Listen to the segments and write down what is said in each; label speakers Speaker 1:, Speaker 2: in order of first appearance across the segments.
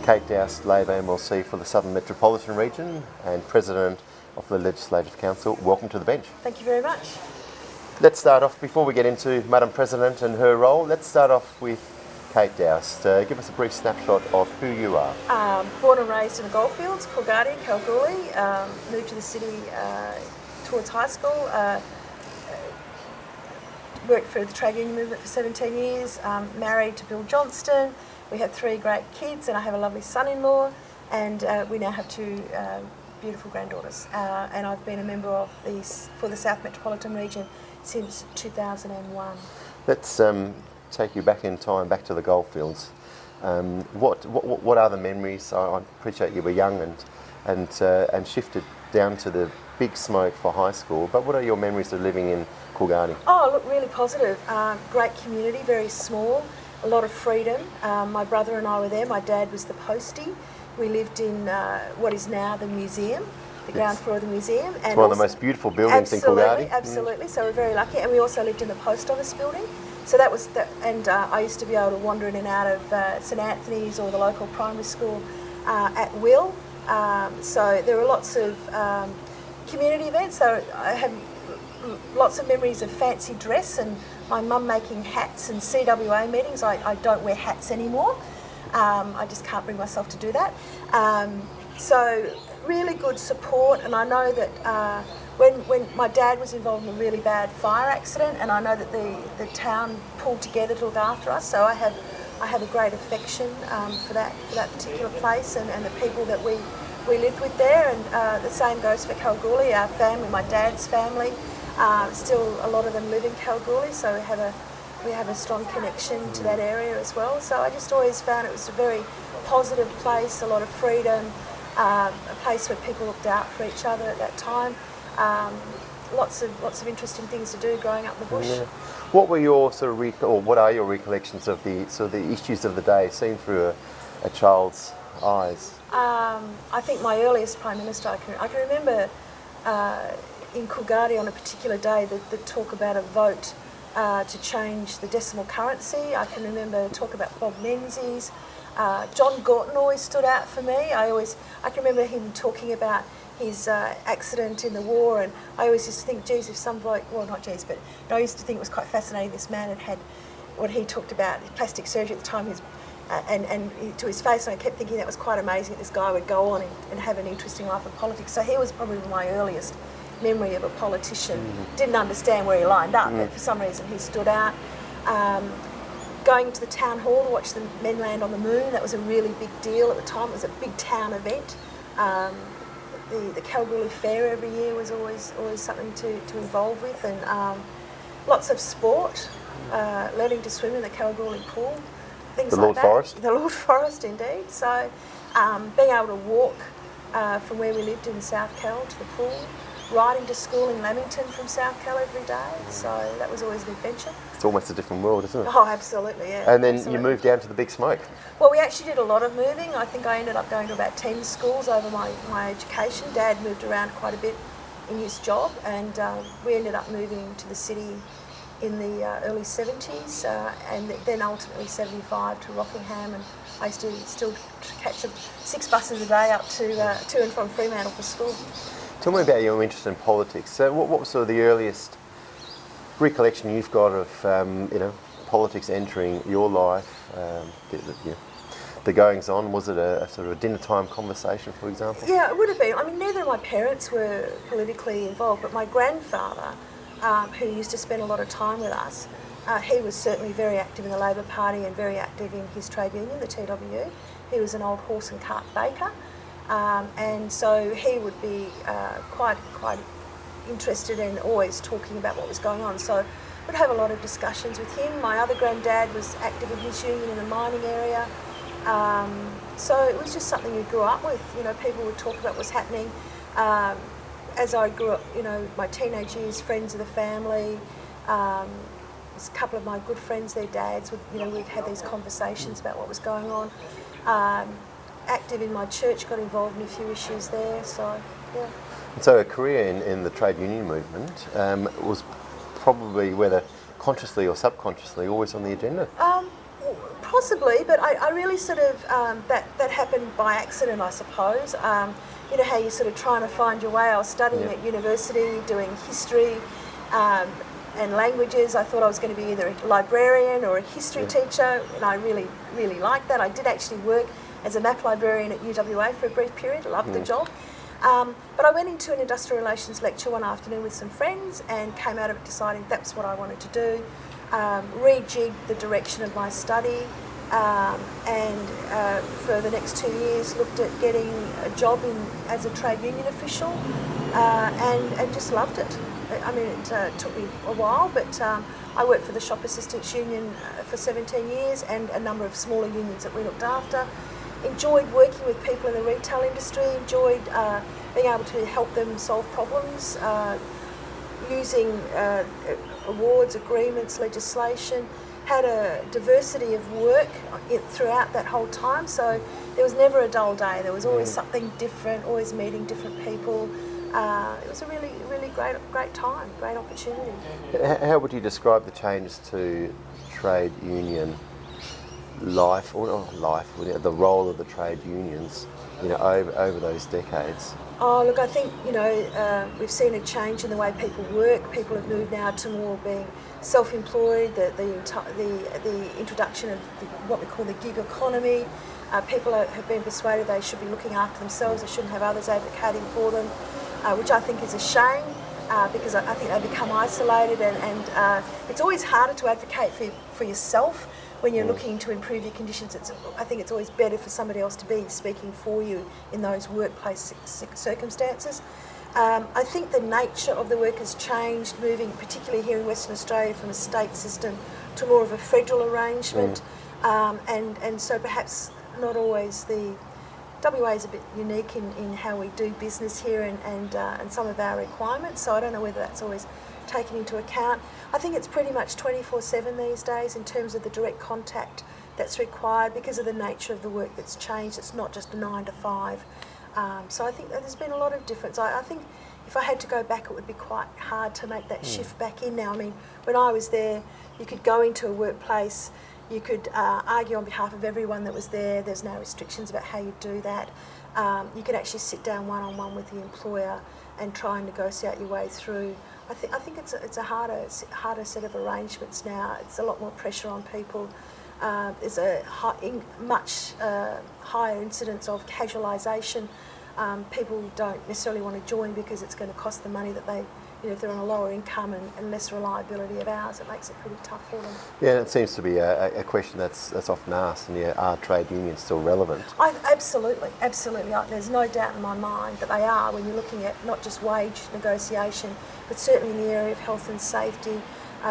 Speaker 1: Kate Doust, Labor MLC for the Southern Metropolitan region and President of the Legislative Council. Welcome to the bench.
Speaker 2: Thank you very much.
Speaker 1: Let's start off, before we get into Madam President and her role, let's start off with Kate Doust. Give us a brief snapshot of who you are.
Speaker 2: Born and raised in the goldfields, Coolgardie, Kalgoorlie. Moved to the city towards high school. Worked for the trade union movement for 17 years. Married to Bill Johnston. We have 3 great kids, and I have a lovely son-in-law, and we now have 2 beautiful granddaughters. And I've been a member of for the South Metropolitan region since 2001.
Speaker 1: Let's take you back in time, back to the goldfields. What are the memories? I appreciate you were young and shifted down to the big smoke for high school, but what are your memories of living in Coolgardie?
Speaker 2: Oh, look, really positive. Great community, very small. A lot of freedom. My brother and I were there. My dad was the postie. We lived in what is now the museum, the ground floor of the museum.
Speaker 1: It's one of the most beautiful buildings in Coolgardie.
Speaker 2: Absolutely, so we're very lucky. And we also lived in the post office building. So that was, I used to be able to wander in and out of St Anthony's or the local primary school at will. So there were lots of community events. So I have lots of memories of fancy dress and my mum making hats and CWA meetings. I don't wear hats anymore. I just can't bring myself to do that. So really good support, and I know that when my dad was involved in a really bad fire accident, and I know that the town pulled together to look after us, so I have a great affection for that particular place and the people that we lived with there, and the same goes for Kalgoorlie, our family, my dad's family. Still a lot of them live in Kalgoorlie, so we have a strong connection to that area as well. So I just always found it was a very positive place, a lot of freedom, a place where people looked out for each other at that time. Lots of interesting things to do growing up in the bush.
Speaker 1: Yeah. What were your what are your recollections of the issues of the day seen through a child's eyes?
Speaker 2: I think my earliest Prime Minister, I can remember in Coolgardie on a particular day the talk about a vote to change the decimal currency. I can remember talk about Bob Menzies. John Gorton always stood out for me. I can remember him talking about his accident in the war, and I always used to think, geez, if some bloke, well not geez, but I used to think it was quite fascinating this man had what he talked about, plastic surgery at the time, and to his face, and I kept thinking that was quite amazing that this guy would go on and have an interesting life in politics. So he was probably my earliest memory of a politician. Didn't understand where he lined up, but for some reason he stood out. Going into the town hall to watch the men land on the moon, that was a really big deal at the time. It was a big town event. The Kalgoorlie Fair every year was always something to involve with, and lots of sport, learning to swim in the Kalgoorlie pool, things like that. The Lord Forest? The Lord Forest, indeed. So being able to walk from where we lived in South Cal to the pool, riding to school in Lamington from South Cal every day, so that was always an adventure.
Speaker 1: It's almost a different world, isn't it?
Speaker 2: Oh, absolutely, yeah.
Speaker 1: And then you moved down to the big smoke.
Speaker 2: Well, we actually did a lot of moving. I think I ended up going to about 10 schools over my education. Dad moved around quite a bit in his job, and we ended up moving to the city in the early 70s, and then ultimately 75 to Rockingham, and I used to still catch 6 buses a day up to and from Fremantle for school.
Speaker 1: Tell me about your interest in politics. So what was sort of the earliest recollection you've got of politics entering your life? The goings on, was it a sort of a dinner time conversation, for example?
Speaker 2: Yeah, it would have been. I mean, neither of my parents were politically involved, but my grandfather, who used to spend a lot of time with us, he was certainly very active in the Labor Party and very active in his trade union, the TWU. He was an old horse and cart baker. And so he would be quite interested in always talking about what was going on. So we'd have a lot of discussions with him. My other granddad was active in his union in the mining area. So it was just something we grew up with. You know, people would talk about what's happening. As I grew up, my teenage years, friends of the family, a couple of my good friends, their dads, we'd have these conversations about what was going on. Active in my church, got involved in a few issues there, so yeah.
Speaker 1: So a career in the trade union movement was probably, whether consciously or subconsciously, always on the agenda.
Speaker 2: Possibly, but I really sort of, that happened by accident, I suppose. You know how you're sort of trying to find your way. I was studying at university, doing history and languages. I thought I was going to be either a librarian or a history teacher, and I really, really liked that. I did actually work as a map librarian at UWA for a brief period, loved the job. But I went into an industrial relations lecture one afternoon with some friends and came out of it deciding that's what I wanted to do. Rejigged the direction of my study, and for the next 2 years looked at getting a job as a trade union official, and just loved it. I mean, it took me a while, but I worked for the Shop Assistants Union for 17 years and a number of smaller unions that we looked after. Enjoyed working with people in the retail industry, enjoyed being able to help them solve problems, using awards, agreements, legislation. Had a diversity of work throughout that whole time, so there was never a dull day. There was always something different, always meeting different people. It was a really, really great time, great opportunity.
Speaker 1: How would you describe the change to trade union life, or not life, the role of the trade unions, over those decades?
Speaker 2: Oh, look, I think, we've seen a change in the way people work. People have moved now to more being self-employed, the introduction of what we call the gig economy. People have been persuaded they should be looking after themselves, they shouldn't have others advocating for them, which I think is a shame, because I think they become isolated, and it's always harder to advocate for yourself when you're looking to improve your conditions. I think it's always better for somebody else to be speaking for you in those workplace circumstances. I think the nature of the work has changed, moving particularly here in Western Australia from a state system to more of a federal arrangement, and so perhaps not always WA is a bit unique in how we do business here and some of our requirements, so I don't know whether that's always taken into account. I think it's pretty much 24/7 these days in terms of the direct contact that's required because of the nature of the work that's changed. It's not just a 9 to 5. So I think that there's been a lot of difference. I think if I had to go back, it would be quite hard to make that shift back in now. I mean, when I was there, you could go into a workplace, you could argue on behalf of everyone that was there. There's no restrictions about how you do that. You could actually sit down one-on-one with the employer and try and negotiate your way through. I think it's a harder set of arrangements now. It's a lot more pressure on people. There's a much higher incidence of casualisation. People don't necessarily want to join because it's going to cost them money that they, if they're on a lower income and less reliability of hours, it makes it pretty tough for them.
Speaker 1: Yeah, it seems to be a question that's often asked, and are trade unions still relevant?
Speaker 2: Absolutely. There's no doubt in my mind that they are when you're looking at not just wage negotiation, but certainly in the area of health and safety,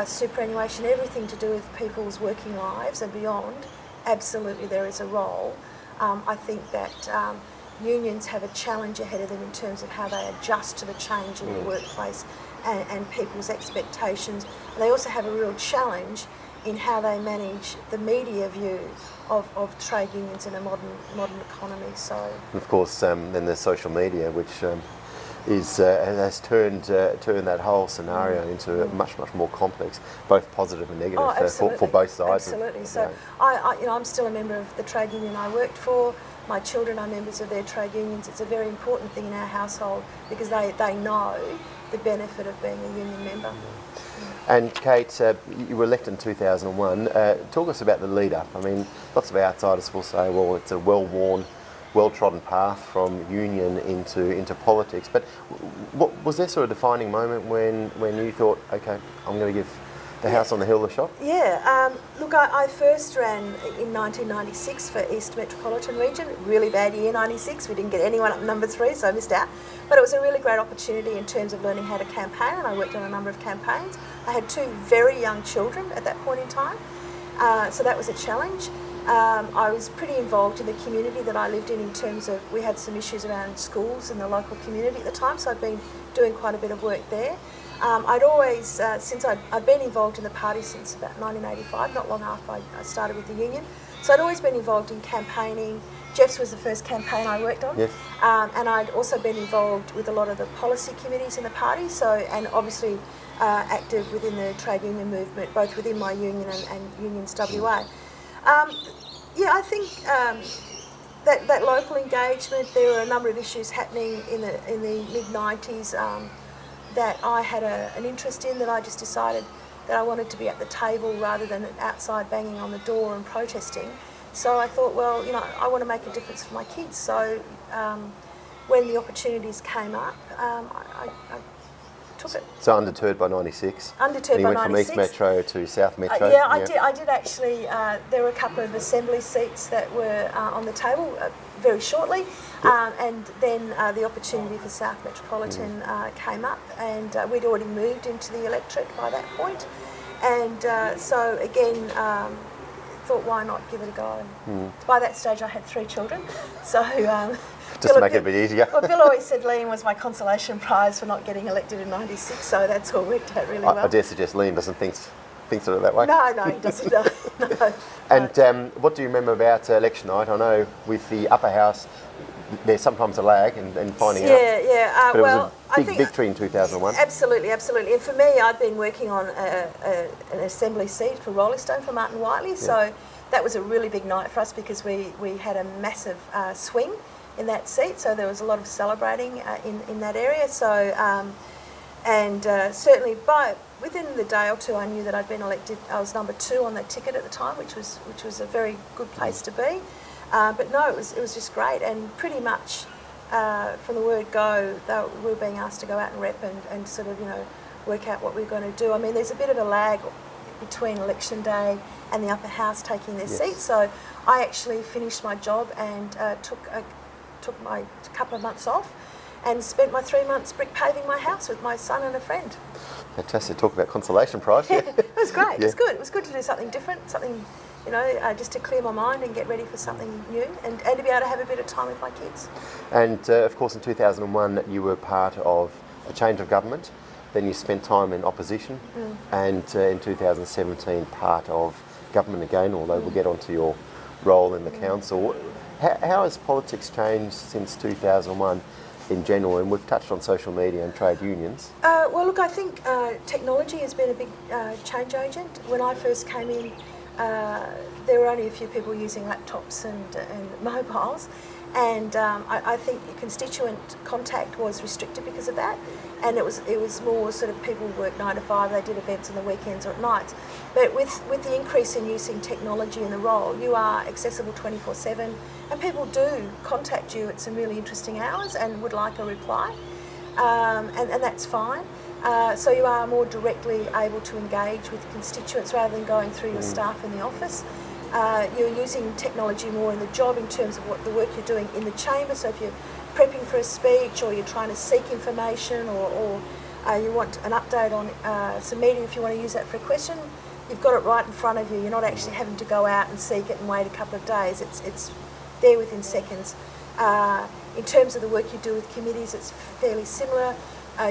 Speaker 2: superannuation, everything to do with people's working lives and beyond. Absolutely there is a role. I think that unions have a challenge ahead of them in terms of how they adjust to the change in the workplace and people's expectations. And they also have a real challenge in how they manage the media view of trade unions in a modern economy. So,
Speaker 1: and of course, then there's social media, which has turned that whole scenario into much more complex, both positive and negative for both sides.
Speaker 2: Absolutely. So I'm still a member of the trade union I worked for. My children are members of their trade unions. It's a very important thing in our household because they know the benefit of being a union member.
Speaker 1: And Kate, you were elected in 2001. Talk us about the lead up. I mean, lots of outsiders will say, well, it's a well-worn, well-trodden path from union into politics. But what was there sort of defining moment when you thought, okay, I'm going to give the house on the hill a shot?
Speaker 2: Yeah, look, I first ran in 1996 for East Metropolitan region. Really bad year, 96. We didn't get anyone up number 3, so I missed out. But it was a really great opportunity in terms of learning how to campaign, and I worked on a number of campaigns. I had 2 very young children at that point in time, so that was a challenge. I was pretty involved in the community that I lived in terms of we had some issues around schools in the local community at the time, so I'd been doing quite a bit of work there. I'd always, since I'd been involved in the party since about 1985, not long after I started with the union, so I'd always been involved in campaigning, Jeff's was the first campaign I worked on,
Speaker 1: Yes.
Speaker 2: and I'd also been involved with a lot of the policy committees in the party, so, and obviously active within the trade union movement, both within my union and Unions WA. Yeah, I think that local engagement, there were a number of issues happening in the mid-90s that I had an interest in, that I just decided that I wanted to be at the table rather than outside banging on the door and protesting. So I thought, well, you know, I want to make a difference for my kids. So when the opportunities came up, I took it.
Speaker 1: So undeterred by 96.
Speaker 2: Undeterred
Speaker 1: and you
Speaker 2: by
Speaker 1: went
Speaker 2: 96.
Speaker 1: from East Metro to South Metro.
Speaker 2: Yeah, I did actually. There were a couple of assembly seats that were on the table very shortly, and then the opportunity for South Metropolitan came up, and we'd already moved into the electorate by that point, and so again. Thought, why not give it a go? By that stage I had 3 children, so
Speaker 1: Just to make it a bit easier.
Speaker 2: Well, Bill always said Liam was my consolation prize for not getting elected in 96, so that's all worked out really well.
Speaker 1: I dare suggest Liam doesn't think of it that way.
Speaker 2: No, he doesn't. No.
Speaker 1: And what do you remember about election night? I know with the upper house there's sometimes a lag in finding out.
Speaker 2: Yeah.
Speaker 1: But
Speaker 2: Well,
Speaker 1: it was a big victory in 2001.
Speaker 2: Absolutely. And for me, I'd been working on an assembly seat for Rollystone for Martin Whiteley, so that was a really big night for us because we had a massive swing in that seat, so there was a lot of celebrating in that area. So, certainly within the day or two, I knew that I'd been elected. I was number 2 on the ticket at the time, which was a very good place to be. But no, it was just great, and pretty much from the word go, we were being asked to go out and rep and sort of, you know, work out what we were going to do. I mean, there's a bit of a lag between election day and the upper house taking their seats, so I actually finished my job and took my couple of months off and spent my 3 months brick paving my house with my son and a friend.
Speaker 1: Fantastic. Talk about consolation prize.
Speaker 2: Yeah, it was great. It was good. It was good to do something different, something, you know, just to clear my mind and get ready for something new and to be able to have a bit of time with my kids.
Speaker 1: And of course in 2001 you were part of a change of government, then you spent time in opposition, and in 2017 part of government again, although we'll get onto your role in the council. How has politics changed since 2001 in general? And we've touched on social media and trade unions.
Speaker 2: Well, look, I think technology has been a big change agent. When I first came in, there were only a few people using laptops and mobiles, and I think constituent contact was restricted because of that, and it was more sort of people work 9 to 5, they did events on the weekends or at nights. But with the increase in using technology in the role, you are accessible 24/7, and people do contact you at some really interesting hours and would like a reply, and that's fine. So you are more directly able to engage with constituents rather than going through your staff in the office. You're using technology more in the job in terms of what the work you're doing in the chamber. So if you're prepping for a speech or you're trying to seek information or you want an update on some meeting, if you want to use that for a question, you've got it right in front of you. You're not actually having to go out and seek it and wait a couple of days. It's there within seconds. In terms of the work you do with committees, it's fairly similar.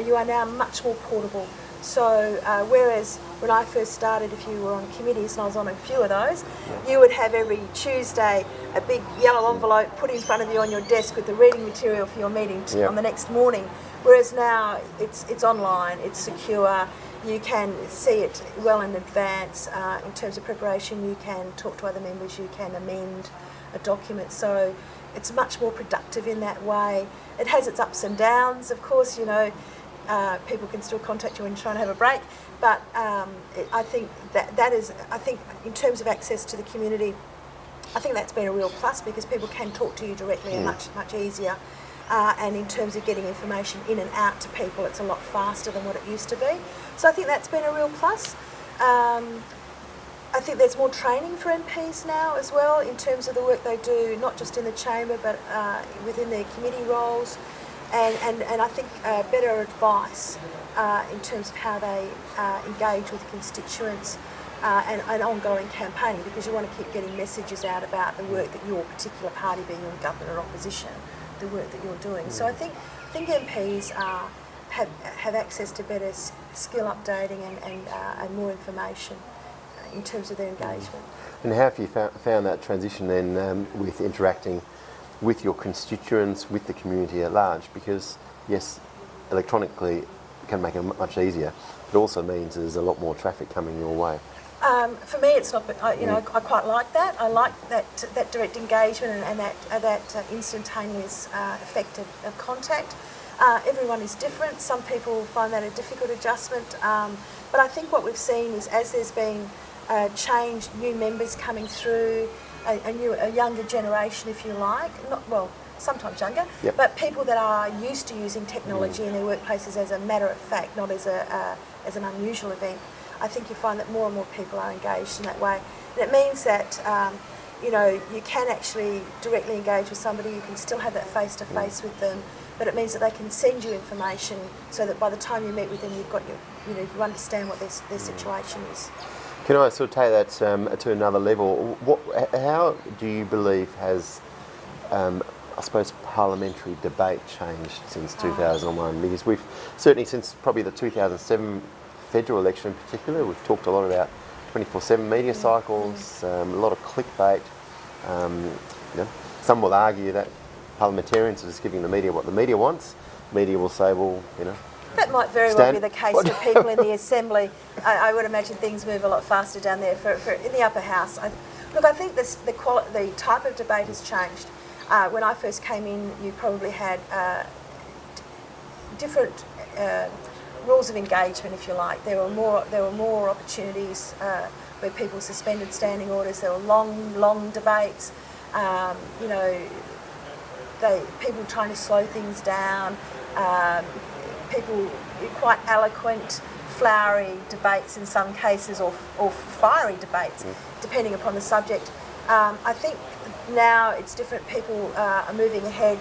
Speaker 2: You are now much more portable. So whereas when I first started, if you were on committees, and I was on a few of those, you would have every Tuesday a big yellow envelope put in front of you on your desk with the reading material for your meeting on the next morning. Whereas now it's online, it's secure, you can see it well in advance. In terms of preparation, you can talk to other members, you can amend a document. So it's much more productive in that way. It has its ups and downs, of course, you know. People can still contact you when you're trying to have a break, but I think that is, I think in terms of access to the community, I think that's been a real plus because people can talk to you directly and much easier. And in terms of getting information in and out to people, it's a lot faster than what it used to be. So I think that's been a real plus. I think there's more training for MPs now as well in terms of the work they do, not just in the chamber but within their committee roles. And I think better advice in terms of how they engage with constituents and ongoing campaigning, because you want to keep getting messages out about the work that your particular party, being in government or opposition, the work that you're doing. So I think MPs have access to better skill updating and more information in terms of their engagement.
Speaker 1: And how have you found that transition then with interacting with your constituents, with the community at large? Because yes, electronically can make it much easier. It also means there's a lot more traffic coming your way.
Speaker 2: For me, it's not. I quite like that. I like that direct engagement and that instantaneous effect of contact. Everyone is different. Some people find that a difficult adjustment. But I think what we've seen is, as there's been change, new members coming through, a younger generation, if you like, sometimes younger,
Speaker 1: yep.
Speaker 2: but people that are used to using technology in their workplaces as a matter of fact, not as an unusual event. I think you find that more and more people are engaged in that way. And it means that, you can actually directly engage with somebody, you can still have that face-to-face with them, but it means that they can send you information so that by the time you meet with them, you've got you understand what their situation is.
Speaker 1: Can I sort of take that to another level? How do you believe has, I suppose, parliamentary debate changed since 2001? Because we've certainly, since probably the 2007 federal election in particular, we've talked a lot about 24/7 media cycles, a lot of clickbait. Some will argue that parliamentarians are just giving the media what the media wants. Media will say, well,
Speaker 2: that might very well be the case for people in the Assembly. I would imagine things move a lot faster down there. For in the upper house, I think the type of debate has changed. When I first came in, you probably had different rules of engagement, if you like. There were more opportunities where people suspended standing orders. There were long debates. People trying to slow things down. People quite eloquent, flowery debates in some cases, or fiery debates, depending upon the subject. I think now it's different. People are moving ahead.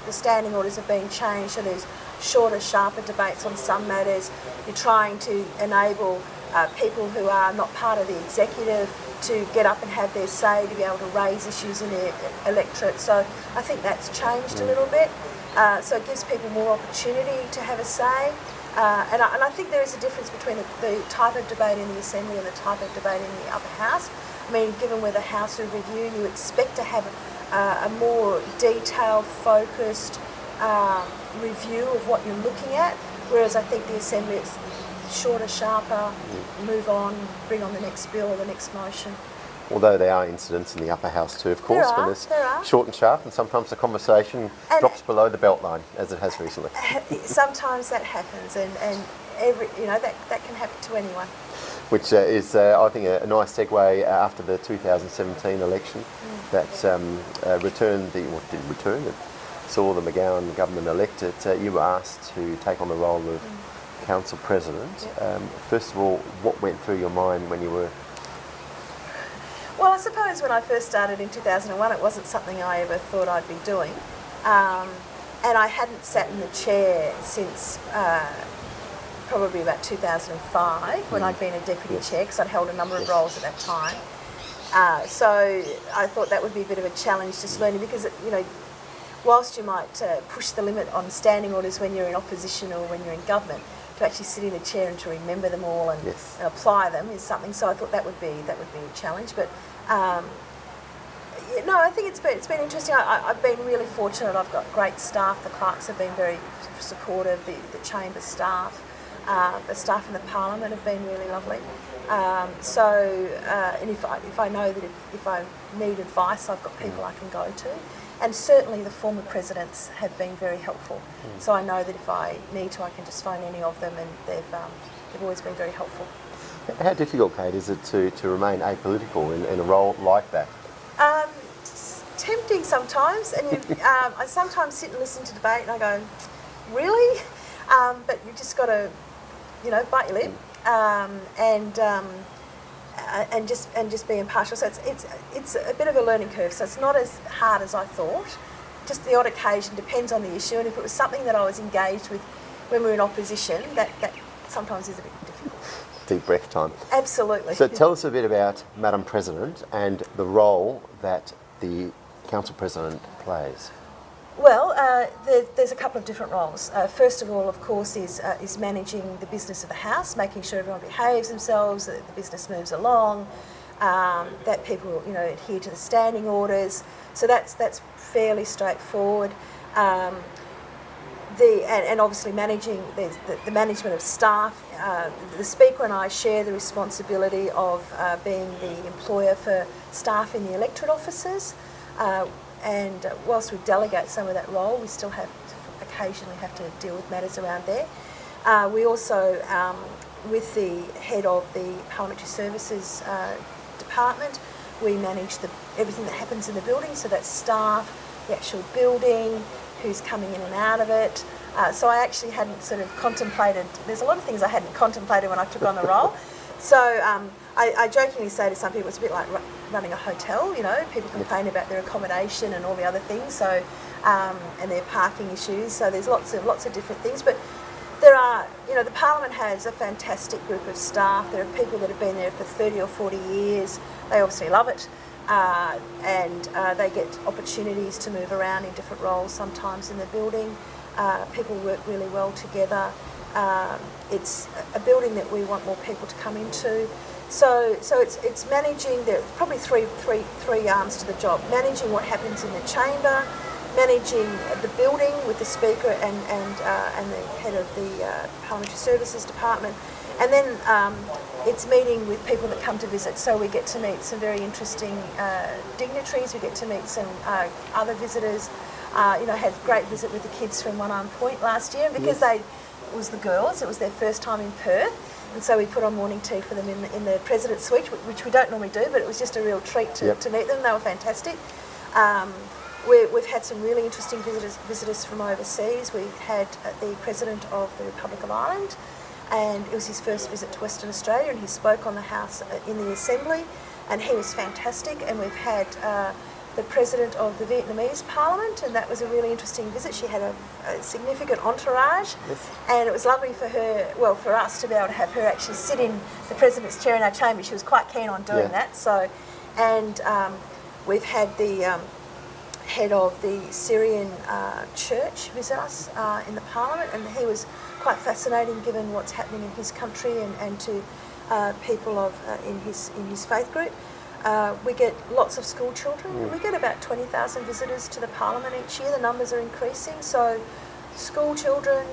Speaker 2: The standing orders have been changed, so there's shorter, sharper debates on some matters. You're trying to enable people who are not part of the executive to get up and have their say, to be able to raise issues in their electorate. So I think that's changed a little bit. So it gives people more opportunity to have a say. And I think there is a difference between the type of debate in the Assembly and the type of debate in the upper house. I mean, given we're the House of Review, you expect to have a more detailed, focused review of what you're looking at, whereas I think the Assembly, it's shorter, sharper, move on, bring on the next bill or the next motion.
Speaker 1: Although there are incidents in the upper house too, of course, when it's short and sharp, and sometimes the conversation drops below the belt line, as it has recently.
Speaker 2: Sometimes that happens, and that can happen to anyone.
Speaker 1: Which is, I think, a nice segue after the 2017 election that didn't return, it saw the McGowan government elected. You were asked to take on the role of council president. Yep. First of all, what went through your mind when you were...
Speaker 2: Well, I suppose when I first started in 2001, it wasn't something I ever thought I'd be doing. And I hadn't sat in the chair since probably about 2005, when I'd been a deputy chair, because I'd held a number of roles at that time. So I thought that would be a bit of a challenge, just learning, because, whilst you might push the limit on standing orders when you're in opposition or when you're in government, to actually sit in a chair and to remember them all and apply them is something. So I thought that would be a challenge. But I think it's been interesting. I've been really fortunate. I've got great staff. The clerks have been very supportive. The chamber staff, the staff in the Parliament have been really lovely. And if I know that if I need advice, I've got people I can go to. And certainly the former presidents have been very helpful. So I know that if I need to, I can just phone any of them, and they've always been very helpful.
Speaker 1: How difficult, Kate, is it to remain apolitical in a role like that?
Speaker 2: It's tempting sometimes, and I sometimes sit and listen to debate and I go, really? But you just got to, bite your lip and just be impartial. So it's a bit of a learning curve. So it's not as hard as I thought. Just the odd occasion, depends on the issue. And if it was something that I was engaged with when we were in opposition, that sometimes is a bit difficult.
Speaker 1: Deep breath time.
Speaker 2: Absolutely.
Speaker 1: So tell us a bit about Madam President and the role that the Council President plays.
Speaker 2: Well, there's a couple of different roles. First of all, of course, is managing the business of the House, making sure everyone behaves themselves, that the business moves along, that people, adhere to the standing orders. So that's fairly straightforward. And obviously managing the management of staff. The Speaker and I share the responsibility of being the employer for staff in the electorate offices. And whilst we delegate some of that role, we still occasionally have to deal with matters around there. We also, with the head of the Parliamentary Services Department, we manage everything that happens in the building, so that's staff, the actual building, who's coming in and out of it. So I actually hadn't sort of contemplated, there's a lot of things I hadn't contemplated when I took on the role. So I jokingly say to some people, it's a bit like running a hotel, people complain about their accommodation and all the other things, so and their parking issues, so there's lots of different things. But there are, the Parliament has a fantastic group of staff. There are people that have been there for 30 or 40 years. They obviously love it. And they get opportunities to move around in different roles sometimes in the building. People work really well together. It's a building that we want more people to come into. So it's managing. There are probably three arms to the job: managing what happens in the chamber, managing the building with the Speaker and the head of the Parliamentary Services Department, and then it's meeting with people that come to visit. So we get to meet some very interesting dignitaries. We get to meet some other visitors. Had a great visit with the kids from One Arm Point last year, and because it was the girls, it was their first time in Perth, and so we put on morning tea for them in the President's Suite, which we don't normally do, but it was just a real treat to meet them. They were fantastic. We've had some really interesting visitors from overseas. We had the President of the Republic of Ireland, and it was his first visit to Western Australia, and he spoke on the House in the Assembly, and he was fantastic. And we've had the President of the Vietnamese Parliament, and that was a really interesting visit. She had a significant entourage, and it was lovely for her, for us to be able to have her actually sit in the President's chair in our chamber. She was quite keen on doing that. So, and we've had the head of the Syrian church visit us in the Parliament, and he was quite fascinating given what's happening in his country and to people in his faith group. We get lots of school children. We get about 20,000 visitors to the Parliament each year. The numbers are increasing. So school children,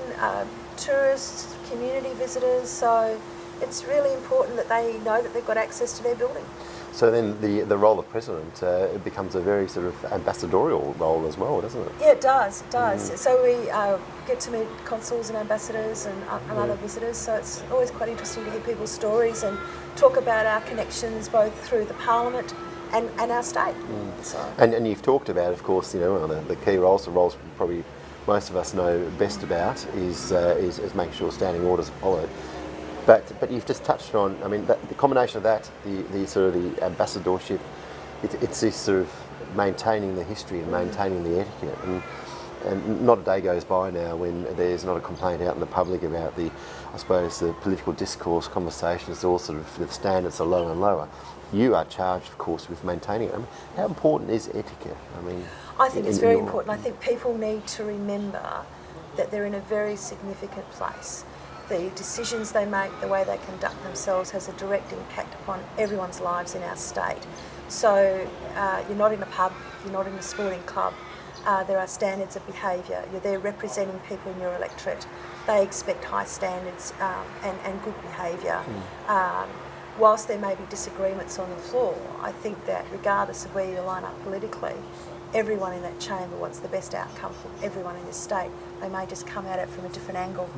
Speaker 2: tourists, community visitors. So it's really important that they know that they've got access to their building.
Speaker 1: So then the role of President, it becomes a very sort of ambassadorial role as well, doesn't it?
Speaker 2: Yeah, it does. So we get to meet consuls and ambassadors and other visitors. So it's always quite interesting to hear people's stories and talk about our connections both through the Parliament and our state. So.
Speaker 1: And you've talked about, of course, the key roles, the roles probably most of us know best about is making sure standing orders are followed. But you've just touched on, the combination of that, the sort of the ambassadorship, it's this sort of maintaining the history and maintaining the etiquette. And not a day goes by now when there's not a complaint out in the public about the political discourse, conversations, all sort of, the standards are lower and lower. You are charged, of course, with maintaining it. How important is etiquette?
Speaker 2: I think it's very important. I think people need to remember that they're in a very significant place. The decisions they make, the way they conduct themselves has a direct impact upon everyone's lives in our state. So you're not in a pub, you're not in a sporting club. There are standards of behaviour. You're there representing people in your electorate. They expect high standards and good behaviour. Whilst there may be disagreements on the floor, I think that regardless of where you line up politically, everyone in that chamber wants the best outcome for everyone in this state. They may just come at it from a different angle.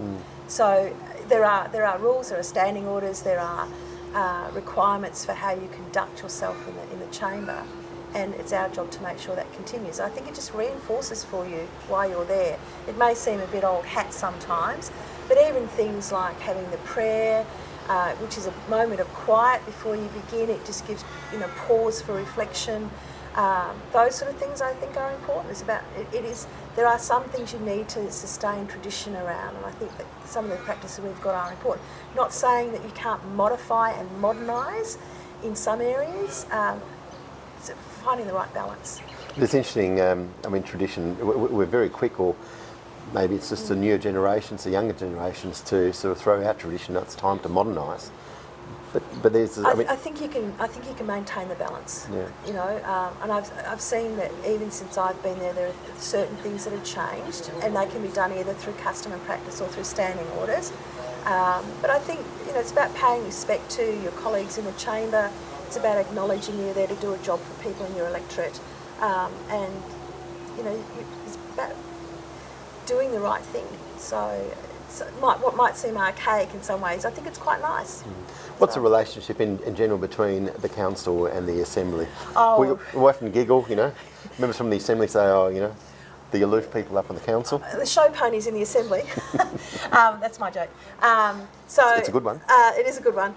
Speaker 2: So there are rules, there are standing orders, there are requirements for how you conduct yourself in the chamber, and it's our job to make sure that continues. I think it just reinforces for you why you're there. It may seem a bit old hat sometimes, but even things like having the prayer, which is a moment of quiet before you begin, it just gives pause for reflection. Those sort of things I think are important. There are some things you need to sustain tradition around, and I think that some of the practices we've got are important. Not saying that you can't modify and modernise in some areas, so finding the right balance.
Speaker 1: It's interesting, tradition, we're very quick, or maybe it's just the newer generations, the younger generations, to sort of throw out tradition. It's time to modernise. But there's,
Speaker 2: I think you can maintain the balance.
Speaker 1: Yeah.
Speaker 2: You know, and I've seen that even since I've been there, there are certain things that have changed, and they can be done either through custom and practice or through standing orders. But I think, you know, it's about paying respect to your colleagues in the chamber. It's about acknowledging you're there to do a job for people in your electorate, and you know, it's about doing the right thing. So what might seem archaic in some ways, I think it's quite nice.
Speaker 1: What's the relationship in general between the council and the assembly?
Speaker 2: Oh.
Speaker 1: We often giggle, you know. Members from the assembly say, "Oh, you know, the aloof people up on the council."
Speaker 2: The show ponies in the assembly. That's my joke. So
Speaker 1: it's a good one.
Speaker 2: It is a good one.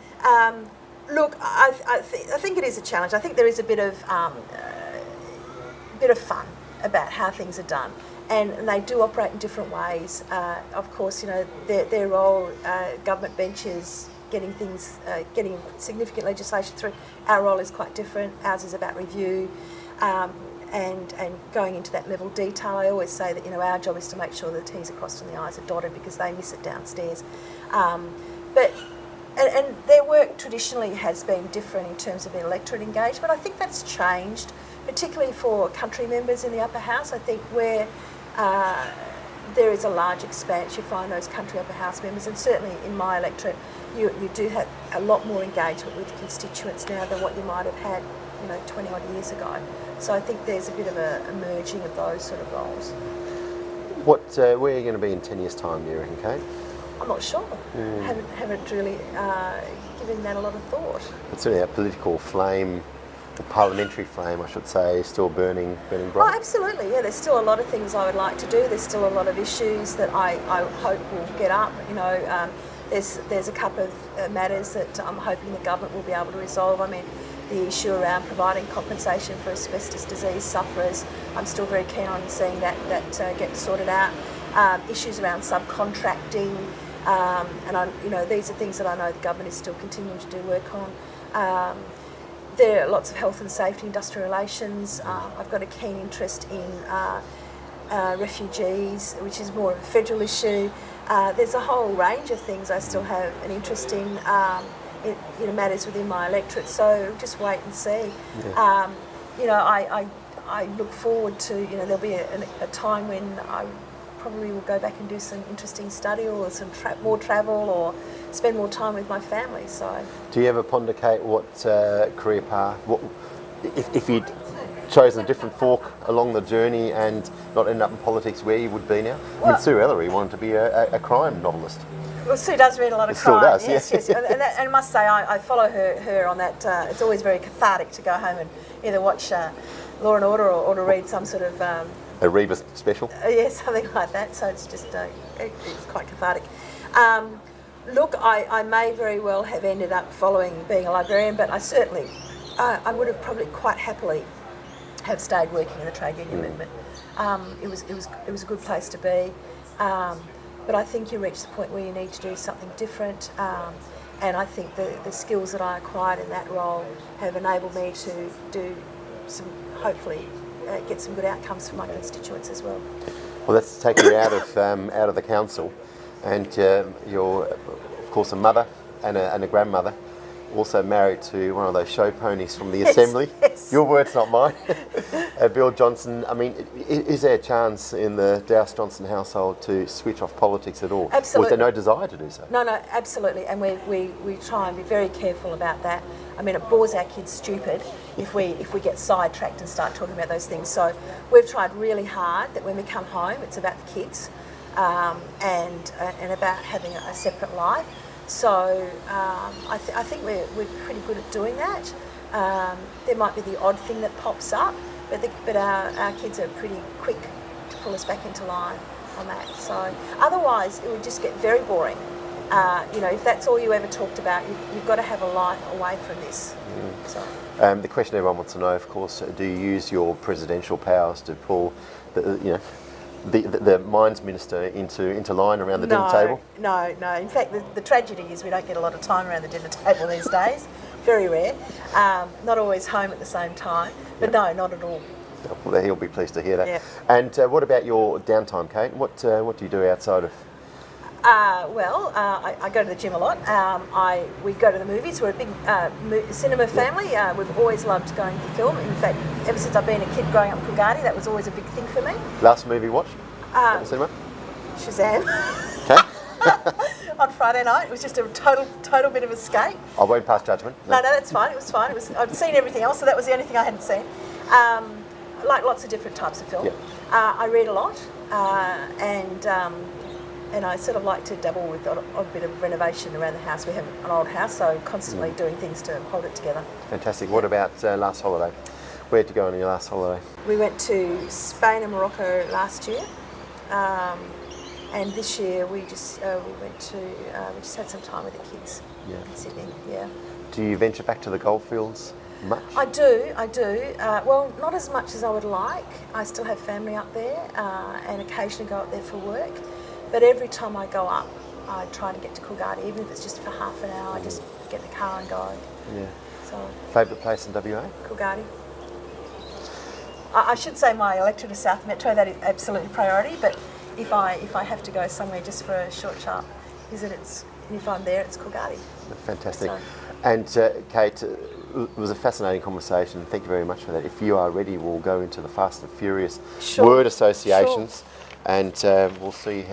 Speaker 2: Look, I think it is a challenge. I think there is a bit of fun about how things are done, and they do operate in different ways. Of course, you know, their role, government benches, getting getting significant legislation through. Our role is quite different. Ours is about review. And going into that level of detail. I always say that, you know, our job is to make sure the T's are crossed and the I's are dotted, because they miss it downstairs. But their work traditionally has been different in terms of electorate engagement. I think that's changed, particularly for country members in the upper house. I think where there is a large expanse, you find those country upper house members, and certainly in my electorate, you do have a lot more engagement with constituents now than what you might have had, you know, 20 odd years ago. So I think there's a bit of a merging of those sort of roles.
Speaker 1: Where are you going to be in 10 years' time, do you reckon, Kate?
Speaker 2: I'm not sure. Haven't really given that a lot of thought.
Speaker 1: But certainly that political flame, the parliamentary flame, I should say, is still burning bright.
Speaker 2: Oh, absolutely. Yeah, there's still a lot of things I would like to do. There's still a lot of issues that I hope will get up. You know, there's a couple of matters that I'm hoping the government will be able to resolve. I mean, the issue around providing compensation for asbestos disease sufferers, I'm still very keen on seeing that get sorted out. Issues around subcontracting, and you know, these are things that I know the government is still continuing to do work on. There are lots of health and safety, industrial relations. I've got a keen interest in refugees, which is more of a federal issue. There's a whole range of things I still have an interest in. You know, matters within my electorate, so just wait and see.
Speaker 1: Yeah.
Speaker 2: You know, I look forward to, you know, there'll be a time when I probably will go back and do some interesting study or some more travel or spend more time with my family. So,
Speaker 1: do you ever ponder, Kate, what career path, if you'd chosen a different fork along the journey and not ended up in politics, where you would be now?
Speaker 2: Well,
Speaker 1: I mean, Sue Ellery wanted to be a crime novelist.
Speaker 2: Well, Sue does read a lot of
Speaker 1: Still
Speaker 2: crime.
Speaker 1: does,
Speaker 2: Yes,
Speaker 1: yeah.
Speaker 2: yes. And I must say, I follow her on that. It's always very cathartic to go home and either watch Law and Order or to read some sort of
Speaker 1: A Rebus special.
Speaker 2: yeah, something like that. So it's just it's quite cathartic. Look, I may very well have ended up following being a librarian, but I certainly I would have probably quite happily have stayed working in the trade union movement. It was a good place to be. But I think you reach the point where you need to do something different, and I think the skills that I acquired in that role have enabled me to do some, hopefully, get some good outcomes for my constituents as well.
Speaker 1: Well, let's take you out of the council, and you're, of course, a mother and a grandmother, also married to one of those show ponies from the assembly.
Speaker 2: Yes.
Speaker 1: Your words, not mine. Bill Johnson. I mean, is there a chance in the Doust Johnson household to switch off politics at all?
Speaker 2: Absolutely.
Speaker 1: Or is there no desire to do so?
Speaker 2: No, absolutely, and we try and be very careful about that. I mean, it bores our kids stupid if we get sidetracked and start talking about those things. So we've tried really hard that when we come home, it's about the kids and about having a separate life. So I think we're pretty good at doing that. There might be the odd thing that pops up, but our kids are pretty quick to pull us back into line on that. So otherwise, it would just get very boring. You know, if that's all you ever talked about, you've got to have a life away from this. So.
Speaker 1: The question everyone wants to know, of course, do you use your presidential powers to pull the mines minister into line around the dinner table?
Speaker 2: No. In fact, the tragedy is we don't get a lot of time around the dinner table these days. Very rare. Not always home at the same time. But no, not at all.
Speaker 1: Well, he'll be pleased to hear that.
Speaker 2: Yeah.
Speaker 1: And what about your downtime, Kate? What do you do outside of
Speaker 2: I go to the gym a lot. We go to the movies. We're a big cinema family. We've always loved going to film. In fact, ever since I've been a kid growing up in Coolgardie, that was always a big thing for me.
Speaker 1: Last movie watched at the cinema?
Speaker 2: Shazam.
Speaker 1: Okay.
Speaker 2: On Friday night. It was just a total bit of escape.
Speaker 1: I won't pass judgment.
Speaker 2: No, that's fine. It was fine. I'd seen everything else, so that was the only thing I hadn't seen. Like lots of different types of film.
Speaker 1: Yep.
Speaker 2: I read a lot, and I sort of like to dabble with a bit of renovation around the house. We have an old house, so constantly doing things to hold it together.
Speaker 1: Fantastic. What about last holiday? Where did you go on your last holiday?
Speaker 2: We went to Spain and Morocco last year, and this year we just had some time with the kids in Sydney. Yeah.
Speaker 1: Do you venture back to the goldfields much?
Speaker 2: I do. Well, not as much as I would like. I still have family up there, and occasionally go up there for work. But every time I go up, I try to get to Coolgardie, even if it's just for half an hour. I just get in the car and go.
Speaker 1: Yeah.
Speaker 2: So.
Speaker 1: Favourite place in WA?
Speaker 2: Coolgardie. I should say my electorate of South Metro. That is absolutely priority. But if I have to go somewhere just for a short, sharp visit, if I'm there, it's Coolgardie.
Speaker 1: Fantastic.
Speaker 2: So.
Speaker 1: And Kate, it was a fascinating conversation. Thank you very much for that. If you are ready, we'll go into the Fast and Furious word associations, and we'll see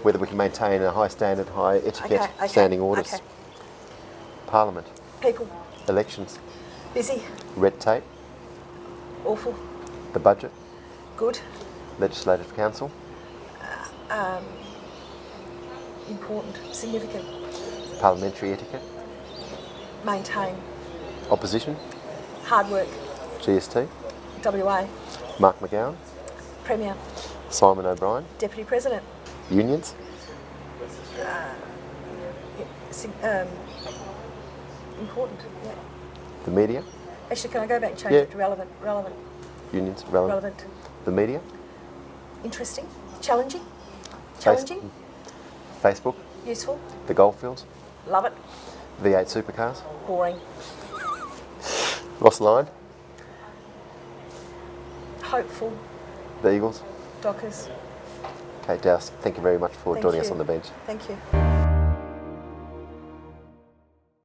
Speaker 1: whether we can maintain a high standard, high etiquette, standing orders.
Speaker 2: Okay.
Speaker 1: Parliament.
Speaker 2: People.
Speaker 1: Elections.
Speaker 2: Busy.
Speaker 1: Red tape.
Speaker 2: Awful.
Speaker 1: The budget.
Speaker 2: Good.
Speaker 1: Legislative Council.
Speaker 2: Important. Significant.
Speaker 1: Parliamentary etiquette.
Speaker 2: Maintain.
Speaker 1: Opposition.
Speaker 2: Hard work.
Speaker 1: GST.
Speaker 2: WA.
Speaker 1: Mark McGowan.
Speaker 2: Premier.
Speaker 1: Simon O'Brien.
Speaker 2: Deputy President.
Speaker 1: Unions.
Speaker 2: Important. Yeah.
Speaker 1: The media.
Speaker 2: Actually, can I go back and change it to relevant? Relevant.
Speaker 1: Unions. Relevant.
Speaker 2: Relevant.
Speaker 1: The media.
Speaker 2: Interesting. Challenging. Challenging.
Speaker 1: Facebook.
Speaker 2: Useful.
Speaker 1: The goldfields.
Speaker 2: Love it.
Speaker 1: V8 supercars.
Speaker 2: Boring.
Speaker 1: Ross Lyon.
Speaker 2: Hopeful.
Speaker 1: The Eagles.
Speaker 2: Dockers.
Speaker 1: Kate Doust, thank you very much for joining us on the bench.
Speaker 2: Thank you.